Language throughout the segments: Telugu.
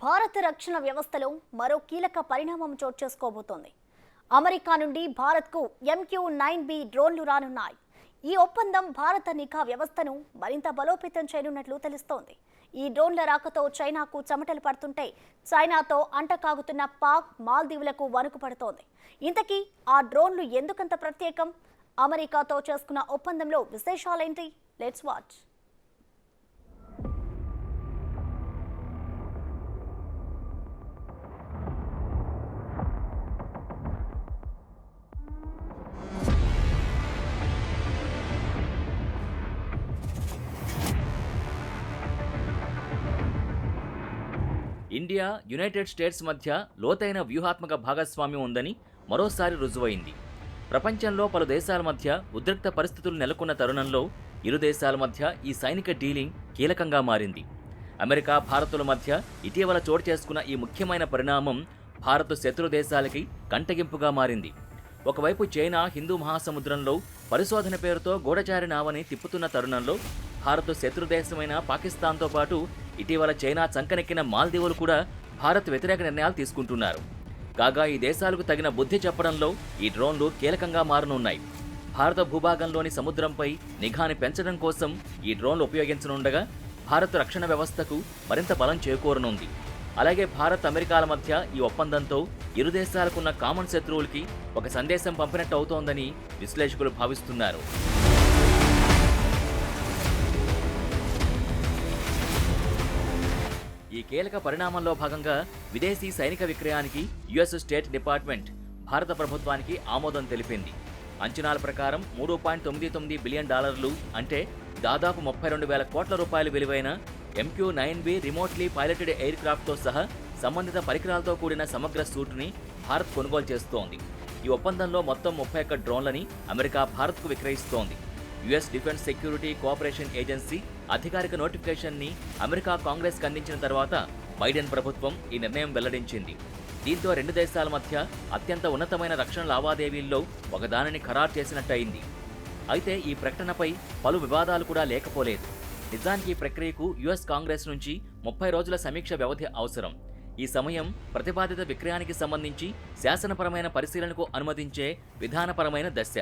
భారత రక్షణ వ్యవస్థలో మరో కీలక పరిణామం చోటు చేసుకోబోతోంది. అమెరికా నుండి భారత్కు MQ-9B డ్రోన్లు రానున్నాయి. ఈ ఒప్పందం భారత నిఘా వ్యవస్థను మరింత బలోపేతం చేయనున్నట్లు తెలుస్తోంది. ఈ డ్రోన్ల రాకతో చైనాకు చెమటలు పడుతుంటే చైనాతో అంటకాగుతున్న పాక్, మాల్దీవులకు వణుకు పడుతోంది. ఇంతకీ ఆ డ్రోన్లు ఎందుకంత ప్రత్యేకం? అమెరికాతో చేసుకున్న ఒప్పందంలో విశేషాలేంటి? Let's watch. India, United States మధ్య లోతైన వ్యూహాత్మక భాగస్వామ్యం ఉందని మరోసారి రుజువైంది. ప్రపంచంలో పలు దేశాల మధ్య ఉద్రిక్త పరిస్థితులు నెలకొన్న తరుణంలో ఇరు దేశాల మధ్య ఈ సైనిక డీలింగ్ కీలకంగా మారింది. అమెరికా, భారతుల మధ్య ఇటీవల చోటు చేసుకున్న ఈ ముఖ్యమైన పరిణామం భారత్ శత్రు దేశాలకి కంటగింపుగా మారింది. ఒకవైపు చైనా హిందూ మహాసముద్రంలో పరిశోధన పేరుతో గూఢచారి నావని తిప్పుతున్న తరుణంలో భారత్ శత్రుదేశమైన పాకిస్తాన్తో పాటు ఇటీవల చైనా చంకనెక్కిన మాల్దీవులు కూడా భారత్ వ్యతిరేక నిర్ణయాలు తీసుకుంటున్నారు. కాగా ఈ దేశాలకు తగిన బుద్ధి చెప్పడంలో ఈ డ్రోన్లు కీలకంగా మారనున్నాయి. భారత భూభాగంలోని సముద్రంపై నిఘాని పెంచడం కోసం ఈ డ్రోన్లు ఉపయోగించనుండగా భారత రక్షణ వ్యవస్థకు మరింత బలం చేకూరనుంది. అలాగే భారత్, అమెరికాల మధ్య ఈ ఒప్పందంతో ఇరు దేశాలకున్న కామన్ శత్రువులకి ఒక సందేశం పంపినట్టు అవుతోందని విశ్లేషకులు భావిస్తున్నారు. ఈ కీలక పరిణామంలో భాగంగా విదేశీ సైనిక విక్రయానికి యుఎస్ స్టేట్ డిపార్ట్మెంట్ భారత ప్రభుత్వానికి ఆమోదం తెలిపింది. అంచనాల ప్రకారం $3.99 బిలియన్ అంటే దాదాపు 32,000 కోట్ల రూపాయలు విలువైన MQ-9B రిమోట్లీ పైలటెడ్ ఎయిర్ క్రాఫ్ట్తో సహా సంబంధిత పరికరాలతో కూడిన సమగ్ర సూట్ని భారత్ కొనుగోలు చేస్తోంది. ఈ ఒప్పందంలో మొత్తం 31 డ్రోన్లని అమెరికా భారత్కు విక్రయిస్తోంది. US defence security cooperation agency అధికారిక నోటిఫికేషన్ని అమెరికా కాంగ్రెస్కి అందించిన తర్వాత బైడెన్ ప్రభుత్వం ఈ నిర్ణయం వెల్లడించింది. దీంతో రెండు దేశాల మధ్య అత్యంత ఉన్నతమైన రక్షణ లావాదేవీల్లో ఒకదానిని ఖరారు చేసినట్టయింది. అయితే ఈ ప్రకటనపై పలు వివాదాలు కూడా లేకపోలేదు. నిజానికి ఈ ప్రక్రియకు యుఎస్ కాంగ్రెస్ నుంచి 30 రోజుల సమీక్ష వ్యవధి అవసరం. ఈ సమయం ప్రతిపాదిత విక్రయానికి సంబంధించి శాసనపరమైన పరిశీలనకు అనుమతించే విధానపరమైన దశ.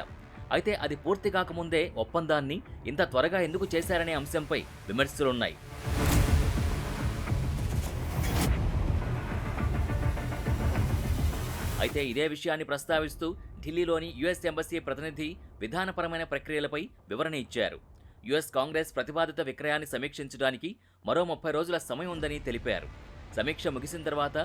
అయితే అది పూర్తి కాకముందే ఒప్పందాన్ని ఇంత త్వరగా ఎందుకు చేశారనే అంశంపై విమర్శలున్నాయి. అయితే ఇదే విషయాన్ని ప్రస్తావిస్తూ ఢిల్లీలోని యుఎస్ ఎంబసీ ప్రతినిధి విధానపరమైన ప్రక్రియలపై వివరణ ఇచ్చారు. యుఎస్ కాంగ్రెస్ ప్రతిపాదిత విక్రయాన్ని సమీక్షించడానికి మరో 30 రోజుల సమయం ఉందని తెలిపారు. సమీక్ష ముగిసిన తర్వాత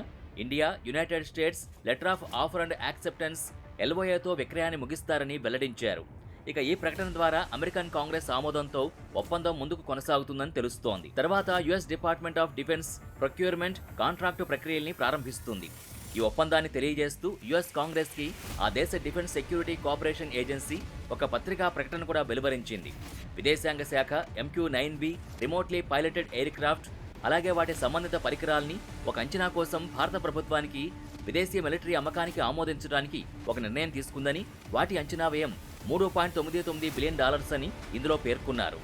India, United States letter of offer and acceptance LOAతో విక్రయాన్ని ముగిస్తారని వెల్లడించారు. ఇక ఈ ప్రకటన ద్వారా అమెరికన్ కాంగ్రెస్ ఆమోదంతో ఒప్పందం ముందుకు కొనసాగుతుందని తెలుస్తోంది. తర్వాత US department of defence procurement contract ప్రక్రియల్ని ప్రారంభిస్తుంది. ఈ ఒప్పందాన్ని తెలియజేస్తూ యుఎస్ కాంగ్రెస్కి ఆ దేశ డిఫెన్స్ సెక్యూరిటీ కోఆపరేషన్ ఏజెన్సీ ఒక పత్రికా ప్రకటన కూడా వెలువరించింది. విదేశాంగ శాఖ MQ-9B remotely piloted air craft అలాగే వాటి సంబంధిత పరికరాల్ని ఒక అంచనా కోసం భారత ప్రభుత్వానికి విదేశీ మిలిటరీ అమ్మకానికి ఆమోదించడానికి ఒక నిర్ణయం తీసుకుందని, వాటి అంచనా వ్యయం $3.99 బిలియన్ అని ఇందులో పేర్కొన్నారు.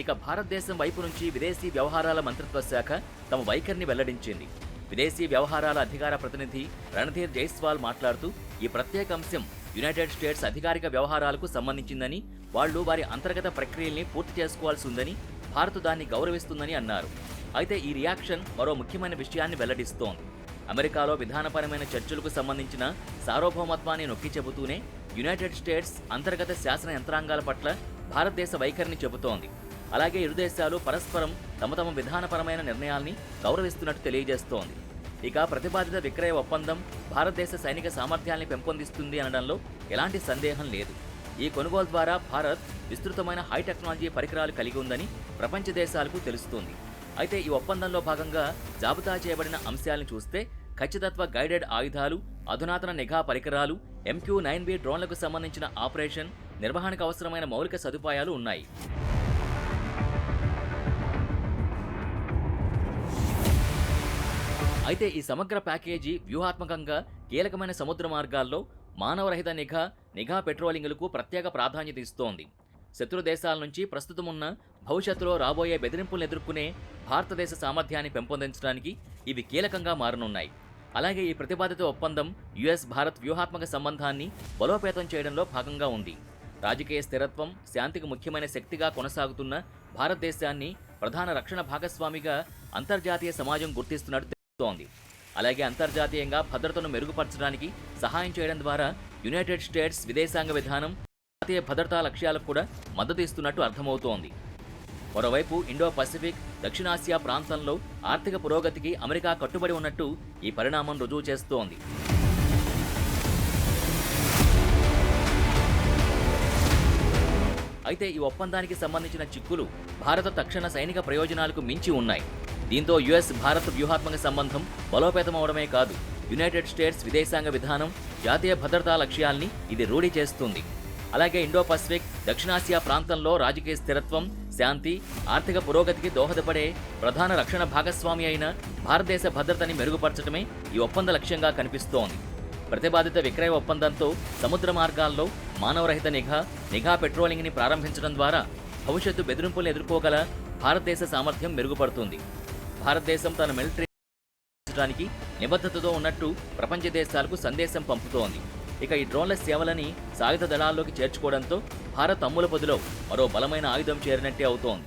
ఇక భారతదేశం వైపు నుంచి విదేశీ వ్యవహారాల మంత్రిత్వ శాఖ తమ వైఖరిని వెల్లడించింది. విదేశీ వ్యవహారాల అధికార ప్రతినిధి రణధీర్ జైస్వాల్ మాట్లాడుతూ ఈ ప్రత్యేక అంశం యునైటెడ్ స్టేట్స్ అధికారిక వ్యవహారాలకు సంబంధించిందని, వాళ్లు వారి అంతర్గత ప్రక్రియల్ని పూర్తి చేసుకోవాల్సి ఉందని, భారత్ దాన్ని గౌరవిస్తుందని అన్నారు. అయితే ఈ రియాక్షన్ మరో ముఖ్యమైన విషయాన్ని వెల్లడిస్తోంది. అమెరికాలో విధానపరమైన చర్చలకు సంబంధించిన సార్వభౌమత్వాన్ని నొక్కి చెబుతూనే యునైటెడ్ స్టేట్స్ అంతర్గత శాసన యంత్రాంగాల పట్ల భారతదేశ వైఖరిని చెబుతోంది. అలాగే ఇరు దేశాలు పరస్పరం తమ తమ విధానపరమైన నిర్ణయాల్ని గౌరవిస్తున్నట్టు తెలియజేస్తోంది. ఇక ప్రతిపాదిత విక్రయ ఒప్పందం భారతదేశ సైనిక సామర్థ్యాల్ని పెంపొందిస్తుంది అనడంలో ఎలాంటి సందేహం లేదు. ఈ కొనుగోలు ద్వారా భారత్ విస్తృతమైన హై టెక్నాలజీ పరికరాలు కలిగి ఉందని ప్రపంచ దేశాలకు తెలుస్తుంది. అయితే ఈ ఒప్పందంలో భాగంగా జాబితా చేయబడిన అంశాలను చూస్తే ఖచ్చితత్వ గైడెడ్ ఆయుధాలు, అధునాతన నిఘా పరికరాలు, MQ-9B డ్రోన్లకు సంబంధించిన ఆపరేషన్ నిర్వహణకు అవసరమైన మౌలిక సదుపాయాలు ఉన్నాయి. అయితే ఈ సమగ్ర ప్యాకేజీ వ్యూహాత్మకంగా కీలకమైన సముద్ర మార్గాల్లో మానవరహిత నిఘా పెట్రోలింగులకు ప్రత్యేక ప్రాధాన్యత ఇస్తోంది. శత్రు దేశాల నుంచి ప్రస్తుతం ఉన్న భవిష్యత్తులో రాబోయే బెదిరింపులను ఎదుర్కొనే భారతదేశ సామర్థ్యాన్ని పెంపొందించడానికి ఇవి కీలకంగా మారనున్నాయి. అలాగే ఈ ప్రతిపాదిత ఒప్పందం యుఎస్ భారత్ వ్యూహాత్మక సంబంధాన్ని బలోపేతం చేయడంలో భాగంగా ఉంది. రాజకీయ స్థిరత్వం, శాంతికి ముఖ్యమైన శక్తిగా కొనసాగుతున్న భారతదేశాన్ని ప్రధాన రక్షణ భాగస్వామిగా అంతర్జాతీయ సమాజం గుర్తిస్తున్నట్టు తెలుస్తోంది. అలాగే అంతర్జాతీయంగా భద్రతను మెరుగుపరచడానికి సహాయం చేయడం ద్వారా యునైటెడ్ స్టేట్స్ విదేశాంగ విధానం జాతీయ భద్రతా లక్ష్యాలకు కూడా మద్దతు ఇస్తున్నట్టు అర్థమవుతోంది. మరోవైపు ఇండో పసిఫిక్, దక్షిణాసియా ప్రాంతంలో ఆర్థిక పురోగతికి అమెరికా కట్టుబడి ఉన్నట్టు ఈ పరిణామం రుజువు చేస్తోంది. అయితే ఈ ఒప్పందానికి సంబంధించిన చిక్కులు భారత తక్షణ సైనిక ప్రయోజనాలకు మించి ఉన్నాయి. దీంతో యుఎస్ భారత్ వ్యూహాత్మక సంబంధం బలోపేతమవడమే కాదు, యునైటెడ్ స్టేట్స్ విదేశాంగ విధానం, జాతీయ భద్రతా లక్ష్యాల్ని ఇది రూఢి చేస్తుంది. అలాగే ఇండో పసిఫిక్, దక్షిణాసియా ప్రాంతంలో రాజకీయ స్థిరత్వం, శాంతి, ఆర్థిక పురోగతికి దోహదపడే ప్రధాన రక్షణ భాగస్వామి అయిన భారతదేశ భద్రతని మెరుగుపరచడమే ఈ ఒప్పంద లక్ష్యంగా కనిపిస్తోంది. ప్రతిపాదిత విక్రయ ఒప్పందంతో సముద్ర మార్గాల్లో మానవరహిత నిఘా పెట్రోలింగ్ని ప్రారంభించడం ద్వారా భవిష్యత్తు బెదిరింపులను ఎదుర్కోగల భారతదేశ సామర్థ్యం మెరుగుపడుతుంది. భారతదేశం తన మిలిటరీ నిబద్ధతతో ఉన్నట్టు ప్రపంచ దేశాలకు సందేశం పంపుతోంది. ఇక ఈ డ్రోన్ల సేవలని సాయుధ దళాల్లోకి చేర్చుకోవడంతో భారత్ అమ్ముల పొదిలో మరో బలమైన ఆయుధం చేరినట్టే అవుతోంది.